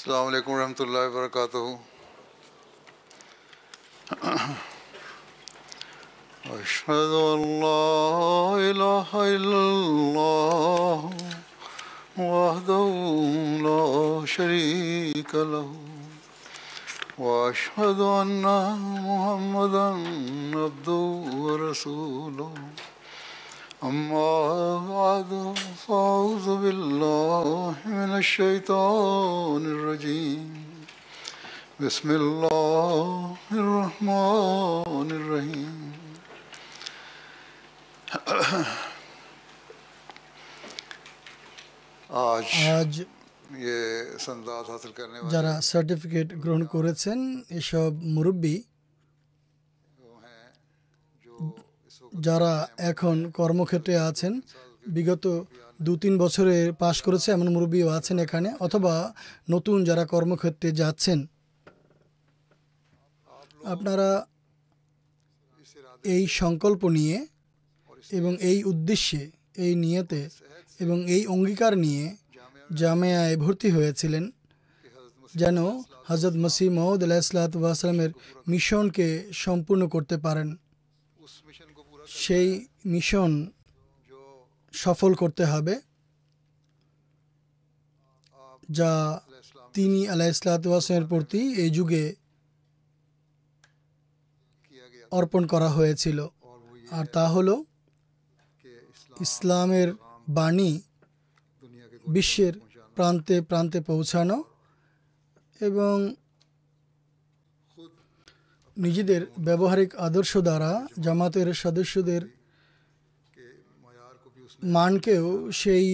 अस्सलाम वालेकुम रहमतुल्लाहि व बरकातहू। अशहदु अल्ला इलाहा इल्लल्लाह वहदहू ला शरीक लहू व अशहदु अन्ना मुहम्मदन अब्दुहु व रसूलुहु। अम्मा बाद फ़अऊज़ु बिल्लाहि मिनश शैतानिर रजीम। बिस्मिल्लाहिर रहमानिर रहीम। आज ये संदात हासिल करने वाले যারা সার্টিফিকেট গ্রহণ করেছেন এসব মুরব্বী যারা এখন কর্মক্ষেত্রে আছেন, বিগত 2-3 বছরে পাশ করেছে এমন মুরব্বীও আছেন এখানে, অথবা নতুন যারা কর্মক্ষেত্রে যাচ্ছেন, আপনারা এই সংকল্প নিয়ে এবং এই উদ্দেশ্যে, এই নিয়তে এবং এই অঙ্গীকার নিয়ে জামিয়ায় ভর্তি হয়েছিলেন যেন হযরত মসিহ মউদ আলাইহিসসালাতু ওয়া সালামের মিশনকে সম্পূর্ণ করতে পারেন। সেই মিশন সফল করতে হবে যা তিনি আলাইহিসসালাতু ওয়া সালামের প্রতি এই যুগে অর্পণ করা হয়েছিল, আর তা হলো ইসলামের বাণী বিশ্বের প্রান্তে প্রান্তে পৌঁছানো এবং নিজেদের ব্যবহারিক আদর্শ দ্বারা জামাতের সদস্যদের মানকেও সেই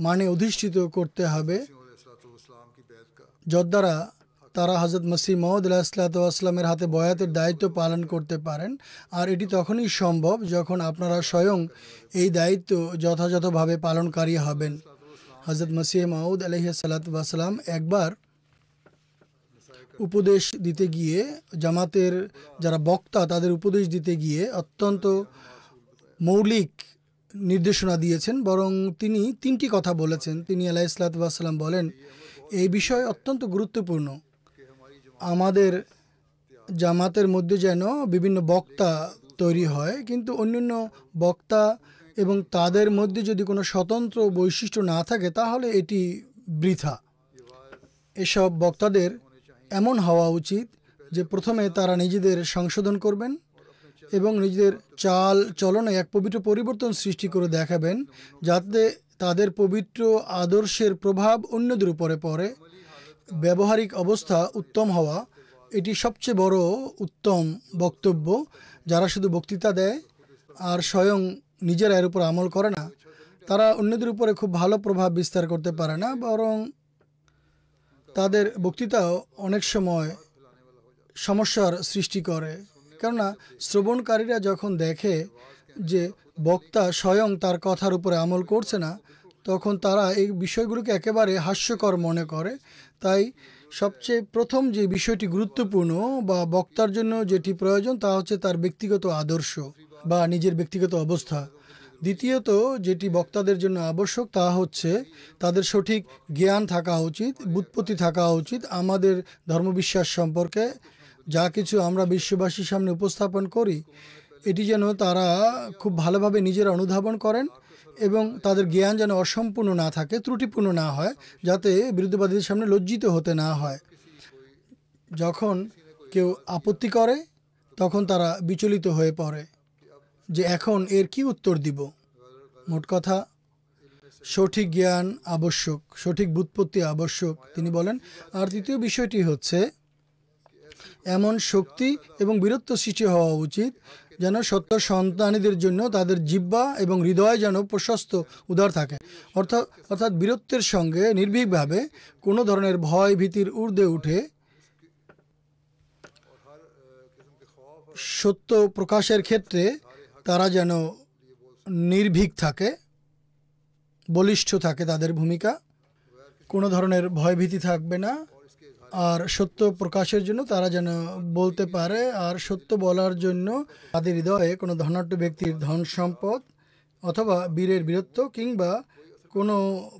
মানে অধিষ্ঠিত করতে হবে যদ্বারা তারা হযরত মসিহ মউদ আলাইহিসসালাতু ওয়া সালামের হাতে বয়াতের দায়িত্ব পালন করতে পারেন। আর এটি তখনই সম্ভব যখন আপনারা স্বয়ং এই দায়িত্ব যথাযথভাবে পালনকারী হবেন। হযরত মসিহ মউদ আলাইহিসসালাতু ওয়া সালাম একবার উপদেশ দিতে গিয়ে, জামাতের যারা বক্তা তাদের উপদেশ দিতে গিয়ে অত্যন্ত মৌলিক নির্দেশনা দিয়েছেন, বরং তিনি 3টি কথা বলেছেন। তিনি আলাইহিসসালাতু ওয়া সালাম বলেন, এই বিষয় অত্যন্ত গুরুত্বপূর্ণ, আমাদের জামাতের মধ্যে যেন বিভিন্ন বক্তা তৈরি হয়, কিন্তু অন্যান্য বক্তা এবং তাদের মধ্যে যদি কোনো স্বতন্ত্র বৈশিষ্ট্য না থাকে তাহলে এটি বৃথা। এসব বক্তাদের এমন হওয়া উচিত যে প্রথমে তারা নিজেদের সংশোধন করবেন এবং নিজেদের চাল চলনে এক পবিত্র পরিবর্তন সৃষ্টি করে দেখাবেন, যাতে তাদের পবিত্র আদর্শের প্রভাব অন্যদের উপরে পড়ে। ব্যবহারিক অবস্থা উত্তম হওয়া এটি সবচেয়ে বড় উত্তম বক্তব্য। যারা শুধু বক্তৃতা দেয় আর স্বয়ং নিজেরা এর উপর আমল করে না, তারা অন্যদের উপরে খুব ভালো প্রভাব বিস্তার করতে পারে না, বরং তাদের বক্তৃতাও অনেক সময় সমস্যার সৃষ্টি করে। কেননা শ্রবণকারীরা যখন দেখে যে বক্তা স্বয়ং তার কথার উপরে আমল করছে না, তখন তারা এই বিষয়গুলোকে একেবারে হাস্যকর মনে করে। তাই সবচেয়ে প্রথম যে বিষয়টি গুরুত্বপূর্ণ বা বক্তার জন্য যেটি প্রয়োজন তা হচ্ছে তার ব্যক্তিগত আদর্শ বা নিজের ব্যক্তিগত অবস্থা। দ্বিতীয়ত যেটি বক্তাদের জন্য আবশ্যক তা হচ্ছে তাদের সঠিক জ্ঞান থাকা উচিত, বুৎপত্তি থাকা উচিত আমাদের ধর্মবিশ্বাস সম্পর্কে। যা কিছু আমরা বিশ্ববাসীর সামনে উপস্থাপন করি এটি যেন তারা খুব ভালোভাবে নিজেরা অনুধাবন করেন এবং তাদের জ্ঞান যেন অসম্পূর্ণ না থাকে, ত্রুটিপূর্ণ না হয়, যাতে বিরুদ্ধবাদীদের সামনে লজ্জিত হতে না হয়। যখন কেউ আপত্তি করে তখন তারা বিচলিত হয়ে পড়ে যে এখন এর কি উত্তর দিব। মোট কথা সঠিক জ্ঞান আবশ্যক, সঠিক বুৎপত্তি আবশ্যক তিনি বলেন। আর তৃতীয় বিষয়টি হচ্ছে এমন শক্তি এবং বীরত্ব সৃষ্টি হওয়া উচিত যেন সত্য সন্তানীদের জন্য তাদের জিহ্বা এবং হৃদয় যেন প্রশস্ত উদার থাকে, অর্থাৎ বীরত্বের সঙ্গে নির্ভীকভাবে কোনো ধরনের ভয় ভীতির ঊর্ধ্বে উঠে সত্য প্রকাশের ক্ষেত্রে তারা যেন নির্ভীক থাকে, বলিষ্ঠ থাকে তাদের ভূমিকা, কোনো ধরনের ভয়ভীতি থাকবে না। আর সত্য প্রকাশের জন্য তারা যেন বলতে পারে, আর সত্য বলার জন্য তাদের হৃদয়ে কোনো ধনাঢ্য ব্যক্তির ধন সম্পদ অথবা বীরের বীরত্ব কিংবা কোনো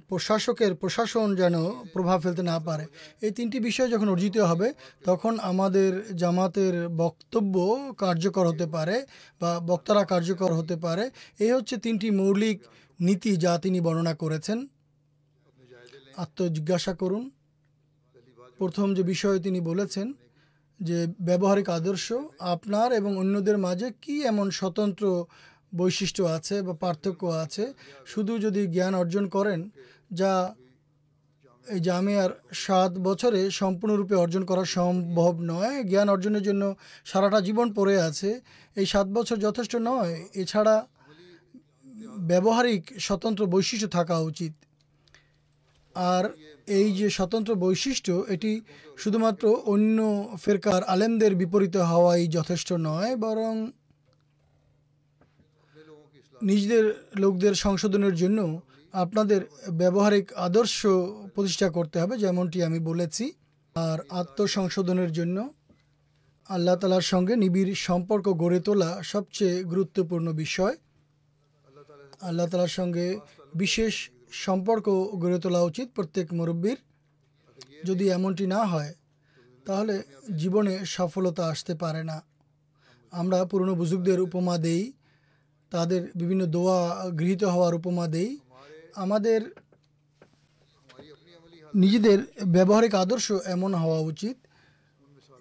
প্রশাসকের প্রশাসন যেন প্রভাব ফেলতে না পারে। এই তিনটি বিষয় যখন অর্জিত হবে তখন আমাদের জামাতের বক্তব্য কার্যকর হতে পারে বা বক্তারা কার্যকর হতে পারে। এই হচ্ছে তিনটি মৌলিক নীতি যা তিনি বর্ণনা করেছেন। আত্মজিজ্ঞাসা করুন। প্রথম যে বিষয় তিনি বলেছেন যে ব্যবহারিক আদর্শ, আপনার এবং অন্যদের মাঝে কি এমন স্বতন্ত্র বৈশিষ্ট্য আছে বা পার্থক্য আছে। শুধু যদি জ্ঞান অর্জন করেন যা এই জামিয়ার 7 বছরে সম্পূর্ণরূপে অর্জন করা সম্ভব নয়, জ্ঞান অর্জনের জন্য সারাটা জীবন পড়ে আছে, এই 7 বছর যথেষ্ট নয়। এছাড়া ব্যবহারিক স্বতন্ত্র বৈশিষ্ট্য থাকা উচিত। আর এই যে স্বতন্ত্র বৈশিষ্ট্য, এটি শুধুমাত্র অন্য ফেরকার আলেমদের বিপরীতে হওয়াই যথেষ্ট নয়, বরং নিজেদের লোকদের সংশোধনের জন্য আপনাদের ব্যবহারিক আদর্শ প্রতিষ্ঠা করতে হবে, যেমনটি আমি বলেছি। আর আত্মসংশোধনের জন্য আল্লাহ তাআলার সঙ্গে নিবিড় সম্পর্ক গড়ে তোলা সবচেয়ে গুরুত্বপূর্ণ বিষয়। আল্লাহ তাআলার সঙ্গে বিশেষ সম্পর্ক গড়ে তোলা উচিত প্রত্যেক মুরব্বীর। যদি এমনটি না হয় তাহলে জীবনে সফলতা আসতে পারে না। আমরা পুরনো বুজুর্গদের উপমা দেই, তাদের বিভিন্ন দোয়া গৃহীত হওয়ার উপমা দেই। আমাদের নিজেদের ব্যবহারিক আদর্শ এমন হওয়া উচিত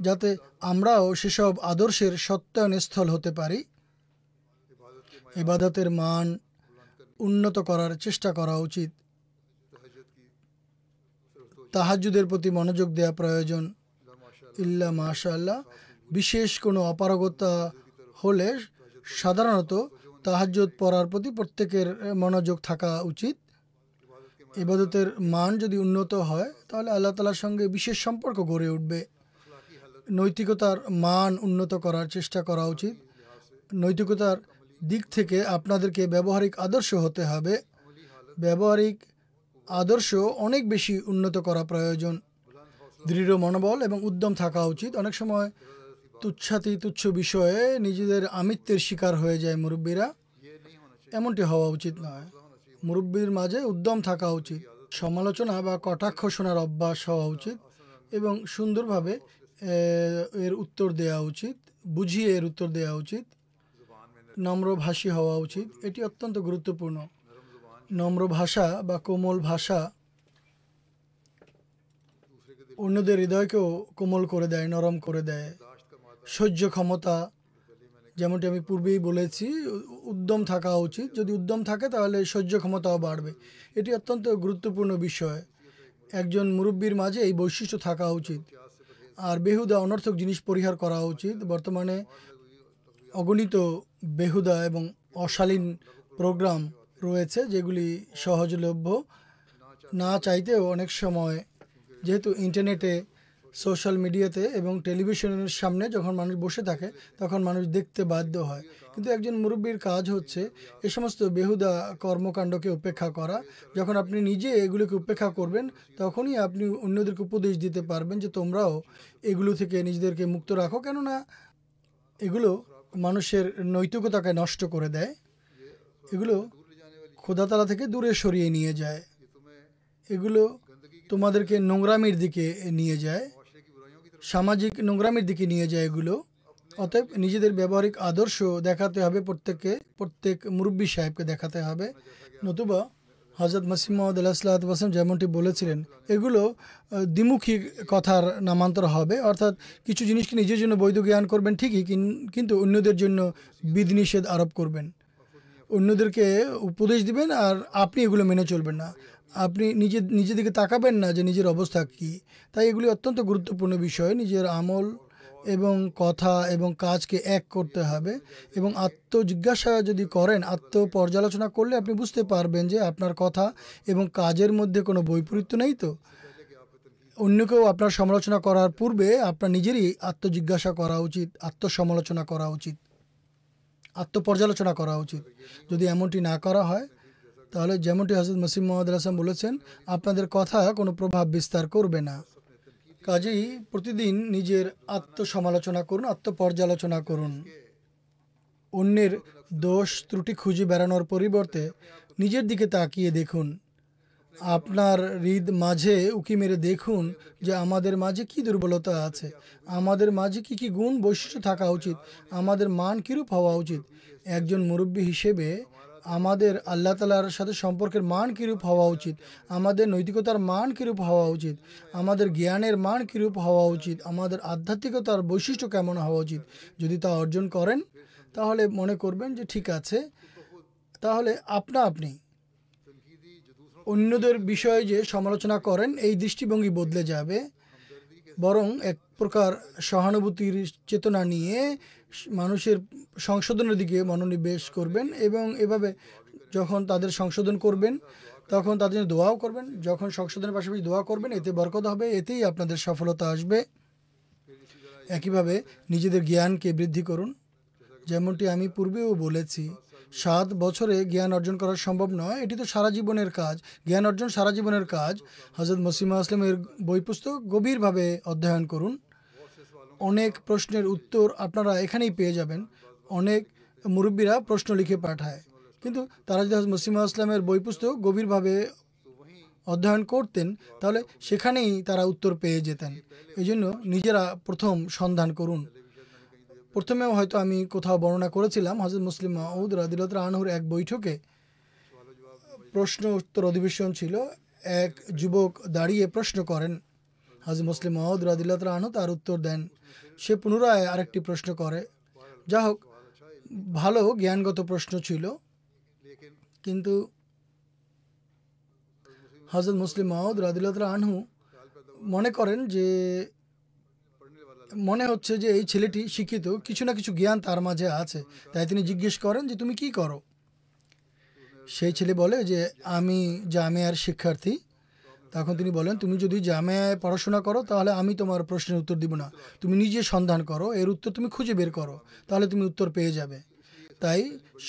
যাতে আমরাও সেসব আদর্শের সত্যায়নস্থল হতে পারি। ইবাদতের মান উন্নত করার চেষ্টা করা উচিত। তাহাজ্জুদের প্রতি মনোযোগ দেওয়া প্রয়োজন। ইল্লা মাশাআল্লাহ, বিশেষ কোনো অপারগতা হলে সাধারণত তাহাজ্জুদ পড়ার প্রতি প্রত্যেকের মনোযোগ থাকা উচিত। ইবাদতের মান যদি উন্নত হয় তাহলে আল্লাহ তাআলার সঙ্গে বিশেষ সম্পর্ক গড়ে উঠবে। নৈতিকতার মান উন্নত করার চেষ্টা করা উচিত। নৈতিকতার দিক থেকে আপনাদেরকে ব্যবহারিক আদর্শ হতে হবে। ব্যবহারিক আদর্শ অনেক বেশি উন্নত করা প্রয়োজন। দৃঢ় মনোবল এবং উদ্যম থাকা উচিত। অনেক সময় তুচ্ছ বিষয়ে নিজেদের আমিত্বের শিকার হয়ে যায় মুরব্বীরা। এমনটি হওয়া উচিত নয়। মুরব্বীর মাঝে উদ্যম থাকা উচিত। সমালোচনা বা কটাক্ষ শোনার অভ্যাস হওয়া উচিত এবং সুন্দরভাবে এর উত্তর দেওয়া উচিত, বুঝিয়ে এর উত্তর দেওয়া উচিত। নম্রভাষী হওয়া উচিত, এটি অত্যন্ত গুরুত্বপূর্ণ। নম্র ভাষা বা কোমল ভাষা অন্যদের হৃদয়কেও কোমল করে দেয়, নরম করে দেয়। সহ্য ক্ষমতা, যেমনটি আমি পূর্বেই বলেছি, উদ্যম থাকা উচিত। যদি উদ্যম থাকে তাহলে সহ্য ক্ষমতাও বাড়বে। এটি অত্যন্ত গুরুত্বপূর্ণ বিষয়। একজন মুরব্বীর মাঝে এই বৈশিষ্ট্য থাকা উচিত। আর বেহুদা অনর্থক জিনিস পরিহার করা উচিত। বর্তমানে অগণিত বেহুদা এবং অশালীন প্রোগ্রাম রয়েছে যেগুলি সহজলভ্য। না চাইতেও অনেক সময়, যেহেতু ইন্টারনেটে, সোশ্যাল মিডিয়াতে এবং টেলিভিশনের সামনে যখন মানুষ বসে থাকে তখন মানুষ দেখতে বাধ্য হয়। কিন্তু একজন মুরব্বীর কাজ হচ্ছে এ সমস্ত বেহুদা কর্মকাণ্ডকে উপেক্ষা করা। যখন আপনি নিজে এগুলোকে উপেক্ষা করবেন তখনই আপনি অন্যদেরকে উপদেশ দিতে পারবেন যে তোমরাও এগুলো থেকে নিজেদেরকে মুক্ত রাখো, কেননা এগুলো মানুষের নৈতিকতাকে নষ্ট করে দেয়। এগুলো খোদা তাআলা থেকে দূরে সরিয়ে নিয়ে যায়। এগুলো তোমাদেরকে নোংরামির দিকে নিয়ে যায়, সামাজিক নোংরামির দিকে নিয়ে যায় এগুলো। অতএব নিজেদের ব্যবহারিক আদর্শ দেখাতে হবে প্রত্যেককে, প্রত্যেক মুরব্বী সাহেবকে দেখাতে হবে। নতুবা হযরত মসিহ মাউদ আলাইহিস সালাতু ওয়াস সালাম যেমনটি বলেছিলেন, এগুলো দ্বিমুখী কথার নামান্তর হবে। অর্থাৎ কিছু জিনিসকে নিজের জন্য বৈধ জ্ঞান করবেন ঠিকই, কিন্তু অন্যদের জন্য বিধিনিষেধ আরোপ করবেন। অন্যদেরকে উপদেশ দিবেন আর আপনি এগুলো মেনে চলবেন না। আপনি নিজের দিকে তাকাবেন না যে নিজের অবস্থা কী। তাই এগুলি অত্যন্ত গুরুত্বপূর্ণ বিষয়। নিজের আমল এবং কথা এবং কাজকে এক করতে হবে এবং আত্মজিজ্ঞাসা যদি করেন, আত্মপর্যালোচনা করলে আপনি বুঝতে পারবেন যে আপনার কথা এবং কাজের মধ্যে কোনো বৈপরীত্য নেই। তো অন্যকেও আপনার সমালোচনা করার পূর্বে আপনার নিজেরই আত্মজিজ্ঞাসা করা উচিত, আত্মসমালোচনা করা উচিত, আত্মপর্যালোচনা করা উচিত। যদি এমনটি না করা হয় তাহলে যেমনটি হযরত মসিহ মাউদ আলাইহিস সালাম বলেছেন, আপনাদের কথা কোনো প্রভাব বিস্তার করবে না। কাজেই প্রতিদিন নিজের আত্মসমালোচনা করুন, আত্মপর্যালোচনা করুন। অন্যের দোষ ত্রুটি খুঁজে বেড়ানোর পরিবর্তে নিজের দিকে তাকিয়ে দেখুন আপনার হৃদ মাঝে উকি মেরে দেখুন যে আমাদের মাঝে কি দুর্বলতা আছে, আমাদের মাঝে কি কি গুণ বৈশিষ্ট্য থাকা উচিত, আমাদের মান কীরূপ হওয়া উচিত। একজন মুরব্বী হিসেবে আমাদের আল্লাহ তাআলার সাথে সম্পর্কের মান কীরূপ হওয়া উচিত, আমাদের নৈতিকতার মান কীরূপ হওয়া উচিত, আমাদের জ্ঞানের মান কীরূপ হওয়া উচিত, আমাদের আধ্যাত্মিকতার বৈশিষ্ট্য কেমন হওয়া উচিত। যদি তা অর্জন করেন তাহলে মনে করবেন যে ঠিক আছে, তাহলে আপনি অন্যদের বিষয়ে যে সমালোচনা করেন এই দৃষ্টিভঙ্গি বদলে যাবে, বরং এক প্রকার সহানুভূতির চেতনা নিয়ে মানুষের সংশোধনের দিকে মনোনিবেশ করবেন এবং এভাবে যখন তাদের সংশোধন করবেন তখন তাদের জন্য দোয়াও করবেন। যখন সংশোধনের পাশাপাশি দোয়া করবেন এতে বরকত হবে, এতেই আপনাদের সফলতা আসবে। একইভাবে নিজেদের জ্ঞানকে বৃদ্ধি করুন। যেমনটি আমি পূর্বেও বলেছি, 7 বছরে জ্ঞান অর্জন করা সম্ভব নয়, এটি তো সারা জীবনের কাজ। জ্ঞান অর্জন সারা জীবনের কাজ। হযরত মসিহ মাউদ ইসলামের বই পুস্তক গভীরভাবে অধ্যয়ন করুন। অনেক প্রশ্নের উত্তর আপনারা এখানেই পেয়ে যাবেন। অনেক মুরব্বীরা প্রশ্ন লিখে পাঠায়, কিন্তু তারা যদি হযরত মসিহ মাউদ ইসলামের বই পুস্তক গভীরভাবে অধ্যয়ন করতেন তাহলে সেখানেই তারা উত্তর পেয়ে যেতেন। এই জন্য নিজেরা প্রথম সন্ধান করুন। প্রথমেও হয়তো আমি কোথাও বর্ণনা করেছিলাম, হযরত মুসলিম মাউদ রাদিয়াল্লাহু আনহুর এক বৈঠকে প্রশ্ন উত্তর অধিবেশন ছিল। এক যুবক দাঁড়িয়ে প্রশ্ন করেন, হযরত মুসলিম মাউদ রাদিয়াল্লাহু আনহু তার উত্তর দেন। সে পুনরায় আরেকটি প্রশ্ন করে। যা হোক, ভালো জ্ঞানগত প্রশ্ন ছিল, কিন্তু হযরত মুসলিম মাউদ রাদিয়াল্লাহু আনহু মনে করেন যে মনে হচ্ছে যে এই ছেলেটি শিক্ষিত, কিছু না কিছু জ্ঞান তার মাঝে আছে। তাই তিনি জিজ্ঞেস করেন যে তুমি কি করো। সেই ছেলে বলে যে আমি জামিয়ার শিক্ষার্থী। তখন তিনি বলেন, তুমি যদি জামিয়ায় পড়াশোনা করো তাহলে আমি তোমার প্রশ্নের উত্তর দিব না, তুমি নিজে সন্ধান করো, এর উত্তর তুমি খুঁজে বের করো, তাহলে তুমি উত্তর পেয়ে যাবে। তাই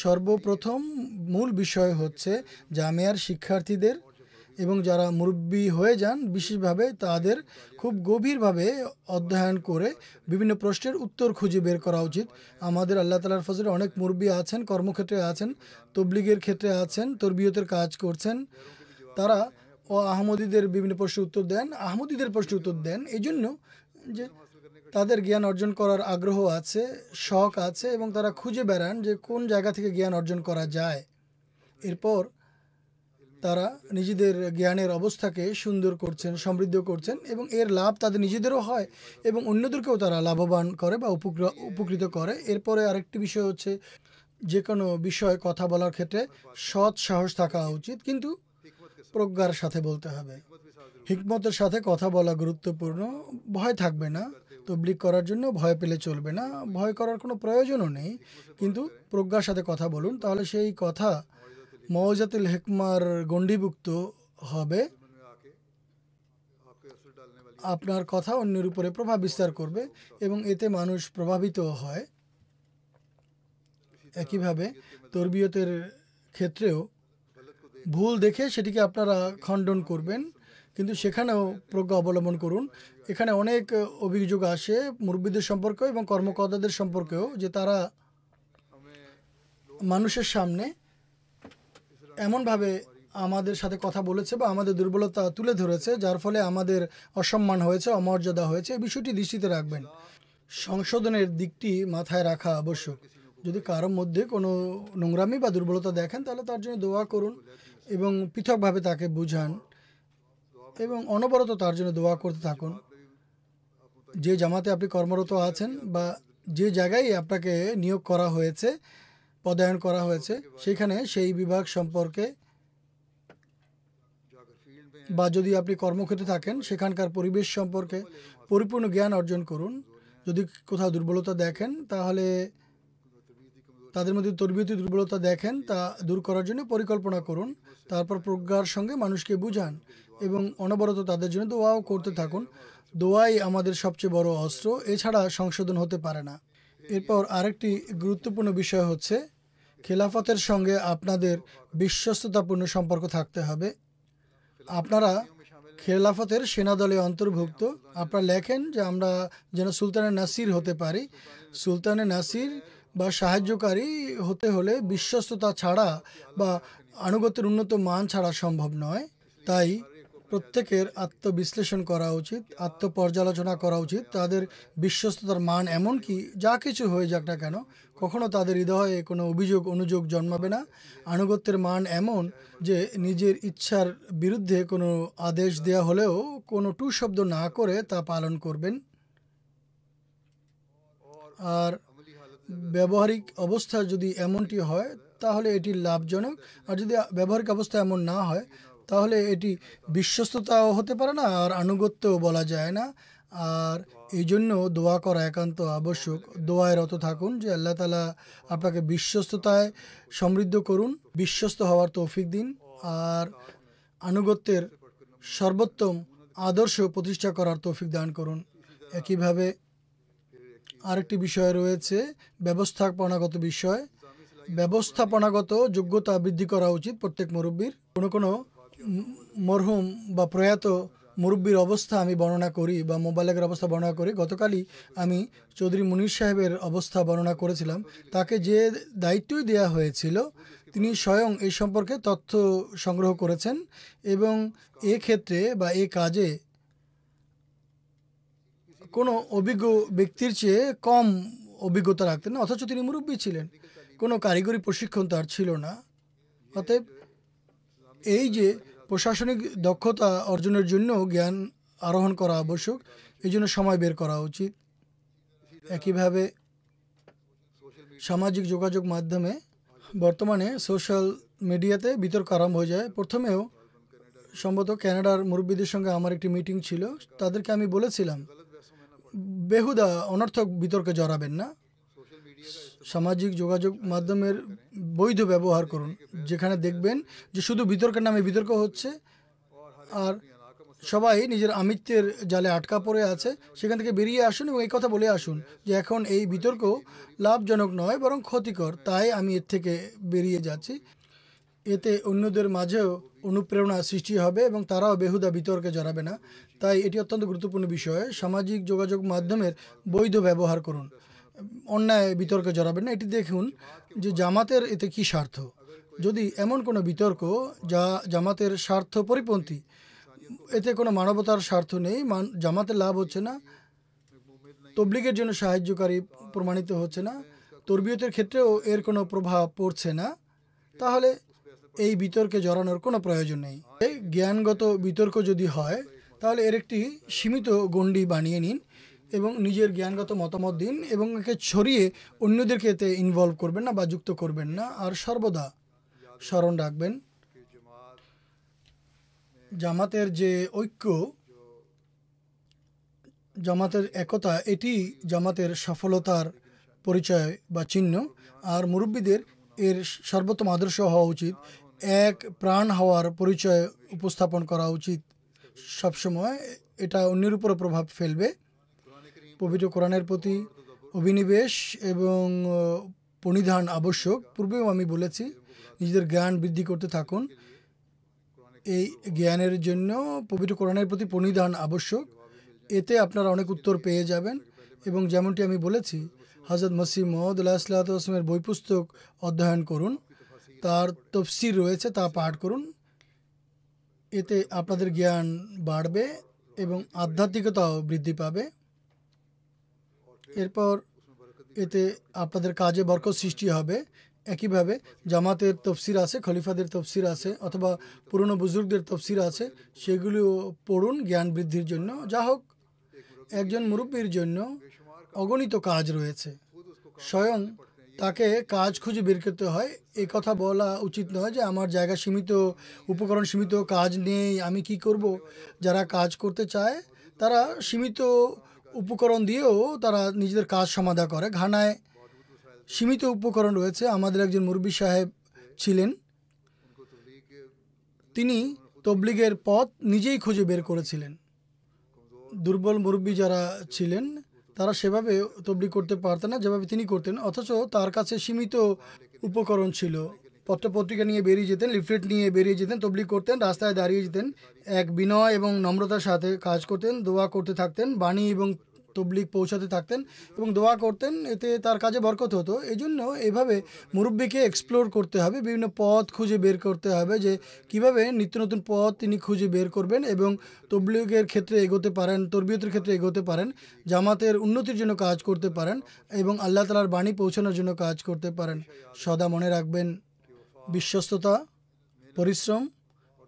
সর্বপ্রথম মূল বিষয় হচ্ছে জামিয়ার শিক্ষার্থীদের এবং যারা মুরব্বী হয়ে যান বিশেষভাবে তাদের খুব গভীরভাবে অধ্যয়ন করে বিভিন্ন প্রশ্নের উত্তর খুঁজে বের করা উচিত। আমাদের আল্লাহ তাআলার ফজলে অনেক মুরব্বী আছেন, কর্মক্ষেত্রে আছেন, তবলিগের ক্ষেত্রে আছেন, তরবিয়তের কাজ করছেন। তারা আহমদীদের বিভিন্ন প্রশ্নের উত্তর দেন, আহমদীদের প্রশ্নের উত্তর দেন এই জন্য যে তাদের জ্ঞান অর্জন করার আগ্রহ আছে, শখ আছে এবং তারা খুঁজে বেড়ান যে কোন জায়গা থেকে জ্ঞান অর্জন করা যায়। এরপর তারা নিজেদের জ্ঞানের অবস্থাকে সুন্দর করছেন, সমৃদ্ধ করছেন এবং এর লাভ তাদের নিজেদেরও হয় এবং অন্যদেরকেও তারা লাভবান করে বা উপকৃত করে। এরপরে আরেকটি বিষয় হচ্ছে যে কোনো বিষয়ে কথা বলার ক্ষেত্রে সৎ সাহস থাকা উচিত, কিন্তু প্রজ্ঞার সাথে বলতে হবে। হিকমতের সাথে কথা বলা গুরুত্বপূর্ণ। ভয় থাকবে না, তবলিগ করার জন্য ভয় পেলে চলবে না, ভয় করার কোনো প্রয়োজনও নেই, কিন্তু প্রজ্ঞার সাথে কথা বলুন, তাহলে সেই কথা মওজাতুল হিকমার গণ্ডীভুক্ত হবে। আপনার কথা অন্যের উপরে প্রভাব বিস্তার করবে এবং এতে মানুষ প্রভাবিত হয়। একইভাবে তরবিয়তের ক্ষেত্রেও ভুল দেখে সেটিকে আপনারা খণ্ডন করবেন, কিন্তু সেখানেও প্রজ্ঞা অবলম্বন করুন। এখানে অনেক অভিযোগ আসে মুরব্বিদের সম্পর্কেও এবং কর্মকর্তাদের সম্পর্কেও যে তারা মানুষের সামনে এমনভাবে আমাদের সাথে কথা বলেছে বা আমাদের দুর্বলতা তুলে ধরেছে যার ফলে আমাদের অসম্মান হয়েছে, অমর্যাদা হয়েছে। এই বিষয়টি দৃষ্টিতে রাখবেন। সংশোধনের দিকটি মাথায় রাখা আবশ্যক। যদি কারোর মধ্যে কোনো নোংরামি বা দুর্বলতা দেখেন তাহলে তার জন্য দোয়া করুন এবং পৃথকভাবে তাকে বুঝান এবং অনবরত তার জন্য দোয়া করতে থাকুন। যে জামাতে আপনি কর্মরত আছেন বা যে জায়গায় আপনাকে নিয়োগ করা হয়েছে, পদায়ন করা হয়েছে, সেখানে সেই বিভাগ সম্পর্কে বা যদি আপনি কর্মক্ষেত্রে থাকেন সেখানকার পরিবেশ সম্পর্কে পরিপূর্ণ জ্ঞান অর্জন করুন। যদি কোথাও দুর্বলতা দেখেন তাহলে তাদের মধ্যে তরবিয়তি দুর্বলতা দেখেন তা দূর করার জন্য পরিকল্পনা করুন। তারপর প্রজ্ঞার সঙ্গে মানুষকে বুঝান এবং অনবরত তাদের জন্য দোয়াও করতে থাকুন। দোয়াই আমাদের সবচেয়ে বড় অস্ত্র, এছাড়া সংশোধন হতে পারে না। এরপর আরেকটি গুরুত্বপূর্ণ বিষয় হচ্ছে খেলাফতের সঙ্গে আপনাদের বিশ্বস্ততাপূর্ণ সম্পর্ক থাকতে হবে। আপনারা খেলাফতের সেনাদলে অন্তর্ভুক্ত। আপনারা লেখেন যে আমরা যেন সুলতানের নাসির হতে পারি। সুলতানের নাসির বা সাহায্যকারী হতে হলে বিশ্বস্ততা ছাড়া বা আনুগত্যের উন্নত মান ছাড়া সম্ভব নয়। তাই প্রত্যেকের আত্মবিশ্লেষণ করা উচিত, আত্মপর্যালোচনা করা উচিত। তাদের বিশ্বস্ততার মান এমন কি যা কিছু হয়ে যাক না কেন কখনো তাদের হৃদয়ে কোনো অভিযোগ অনুযোগ জন্মাবে না। আনুগত্যের মান এমন যে নিজের ইচ্ছার বিরুদ্ধে কোনো আদেশ দেওয়া হলেও কোনো টু শব্দ না করে তা পালন করবেন। আর ব্যবহারিক অবস্থা যদি এমনটি হয় তাহলে এটি লাভজনক, আর যদি ব্যবহারিক অবস্থা এমন না হয় তাহলে এটি বিশ্বস্ততাও হতে পারে না আর আনুগত্যও বলা যায় না। আর এই জন্য দোয়া করা একান্ত আবশ্যক। দোয়ায় রত থাকুন যে আল্লাহ তাআলা আপনাকে বিশ্বস্ততায় সমৃদ্ধ করুন, বিশ্বস্ত হওয়ার তৌফিক দিন, আর আনুগত্যের সর্বোত্তম আদর্শ প্রতিষ্ঠা করার তৌফিক দান করুন। একইভাবে আরেকটি বিষয় রয়েছে ব্যবস্থাপনাগত বিষয়। ব্যবস্থাপনাগত যোগ্যতা বৃদ্ধি করা উচিত প্রত্যেক মুরব্বীর। কোনো মরহুম বা প্রয়াত মুরব্বীর অবস্থা আমি বর্ণনা করি বা মোবালেগের অবস্থা বর্ণনা করি। গতকালই আমি চৌধুরী মুনির সাহেবের অবস্থা বর্ণনা করেছিলাম। তাকে যে দায়িত্বই দেওয়া হয়েছিল তিনি স্বয়ং এই সম্পর্কে তথ্য সংগ্রহ করেছেন এবং ক্ষেত্রে বা কাজে কোনো অভিজ্ঞ ব্যক্তির চেয়ে কম অভিজ্ঞতা রাখতেন না, অথচ তিনি মুরব্বী ছিলেন। কোনো কারিগরি প্রশিক্ষণ তার ছিল না। অতএব এই যে প্রশাসনিক দক্ষতা অর্জনের জন্য জ্ঞান আরোহণ করা আবশ্যক, এই জন্য সময় বের করা উচিত। একইভাবে সামাজিক যোগাযোগ মাধ্যমে বর্তমানে সোশ্যাল মিডিয়াতে বিতর্ক আরম্ভ হয়ে যায়। প্রথমেও সম্ভবত কানাডার মুরব্বীদের সঙ্গে আমার একটি মিটিং ছিল। তাদেরকে আমি বলেছিলাম বেহুদা অনর্থক বিতর্কে জড়াবেন না, সামাজিক যোগাযোগ মাধ্যমের বৈধ ব্যবহার করুন। যেখানে দেখবেন যে শুধু বিতর্কের নামে বিতর্ক হচ্ছে আর সবাই নিজের আমিত্বের জালে আটকা পড়ে আছে, সেখান থেকে বেরিয়ে আসুন এবং এই কথা বলে আসুন যে এখন এই বিতর্ক লাভজনক নয় বরং ক্ষতিকর, তাই আমি এর থেকে বেরিয়ে যাচ্ছি। এতে অন্যদের মাঝেও অনুপ্রেরণা সৃষ্টি হবে এবং তারাও বেহুদা বিতর্কে জড়াবে না। তাই এটি অত্যন্ত গুরুত্বপূর্ণ বিষয়। সামাজিক যোগাযোগ মাধ্যমের বৈধ ব্যবহার করুন, অন্যায় বিতর্কে জড়াবেন না। এটি দেখুন যে জামাতের এতে কি স্বার্থ। যদি এমন কোনো বিতর্ক যা জামাতের স্বার্থ পরিপন্থী, এতে কোনো মানবতার স্বার্থ নেই, জামাতের লাভ হচ্ছে না, তবলিগের জন্য সাহায্যকারী প্রমাণিত হচ্ছে না, তরবিয়তের ক্ষেত্রেও এর কোনো প্রভাব পড়ছে না, তাহলে এই বিতর্কে জড়ানোর কোনো প্রয়োজন নেই। এই জ্ঞানগত বিতর্ক যদি হয় তাহলে এর একটি সীমিত গণ্ডি বানিয়ে নিন এবং নিজের জ্ঞানগত মতামত দিন এবং একে ছড়িয়ে অন্যদেরকে এতে ইনভলভ করবেন না বা যুক্ত করবেন না। আর সর্বদা স্মরণ রাখবেন জামাতের যে ঐক্য, জামাতের একতা, এটি জামাতের সফলতার পরিচয় বা চিহ্ন। আর মুরব্বীদের এর সর্বোত্তম আদর্শ হওয়া উচিত, এক প্রাণ হওয়ার পরিচয় উপস্থাপন করা উচিত সবসময়। এটা অন্যের উপরও প্রভাব ফেলবে। পবিত্র কোরআনের প্রতি অভিনিবেশ এবং পরিধান আবশ্যক। পূর্বেও আমি বলেছি নিজেদের জ্ঞান বৃদ্ধি করতে থাকুন। এই জ্ঞানের জন্য পবিত্র কোরআনের প্রতি পরিধান আবশ্যক। এতে আপনারা অনেক উত্তর পেয়ে যাবেন এবং যেমনটি আমি বলেছি হযরত মসিহ মউদ আলাইহিসসালামের বই পুস্তক অধ্যয়ন করুন, তার তফসির রয়েছে তা পাঠ করুন। এতে আপনাদের জ্ঞান বাড়বে এবং আধ্যাত্মিকতাও বৃদ্ধি পাবে। এরপর এতে আপনাদের কাজে বরকত সৃষ্টি হবে। একইভাবে জামাতের তফসির আছে, খলিফাদের তফসির আছে অথবা পুরনো বুজুর্গদের তফসির আছে, সেগুলিও পড়ুন জ্ঞান বৃদ্ধির জন্য। যা হোক, একজন মুরব্বীর জন্য অগণিত কাজ রয়েছে, স্বয়ং তাকে কাজ খুঁজে বের করতে হয়। এই কথা বলা উচিত নয় যে আমার জায়গা সীমিত, উপকরণ সীমিত, কাজ নেই, আমি কি করব। যারা কাজ করতে চায় তারা সীমিত উপকরণ দিয়েও তারা নিজেদের কাজ সমাধা করে। ঘানায় সীমিত উপকরণ রয়েছে। আমাদের একজন মুরব্বী সাহেব ছিলেন, তিনি তবলিগের পথ নিজেই খুঁজে বের করেছিলেন। দুর্বল মুরব্বী যারা ছিলেন তারা সেভাবে তবলিগ করতে পারতেন না যেভাবে তিনি করতেন, অথচ তার কাছে সীমিত উপকরণ ছিল। পত্রপত্রিকা নিয়ে বেরিয়ে যেতেন, লিফলেট নিয়ে বেরিয়ে যেতেন, তবলিগ করতেন, রাস্তায় দাঁড়িয়ে যেতেন, এক বিনয় এবং নম্রতার সাথে কাজ করতেন, দোয়া করতে থাকতেন, বাণী এবং তবলিগ পৌঁছাতে থাকতেন এবং দোয়া করতেন, এতে তার কাজে বরকত হতো। এই জন্য এভাবে মুরব্বিকে এক্সপ্লোর করতে হবে, বিভিন্ন পথ খুঁজে বের করতে হবে যে কিভাবে নিত্য নতুন পথ তিনি খুঁজে বের করবেন এবং তবলিগের ক্ষেত্রে এগোতে পারেন, তরবিয়তের ক্ষেত্রে এগোতে পারেন, জামাতের উন্নতির জন্য কাজ করতে পারেন এবং আল্লাহ তাআলার বাণী পৌঁছানোর জন্য কাজ করতে পারেন। সদা মনে রাখবেন, বিশ্বস্ততা, পরিশ্রম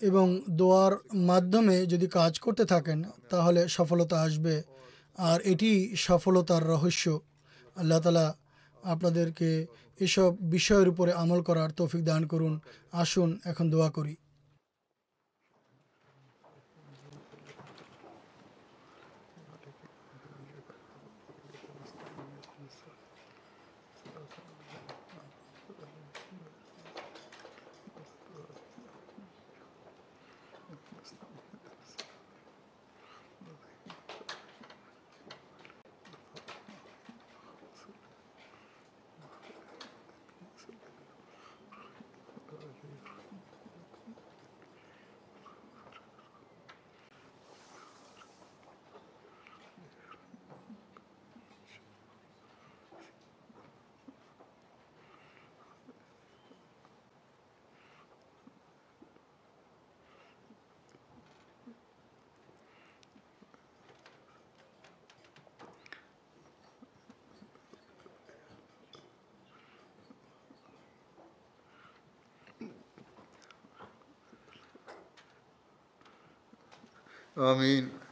এবং দোয়ার মাধ্যমে যদি কাজ করতে থাকেন তাহলে সফলতা আসবে, আর এটি সফলতার রহস্য। আল্লাহ তাআলা আপনাদেরকে এসব বিষয়ের উপরে আমল করার তৌফিক দান করুন। আসুন এখন দোয়া করি। آمين.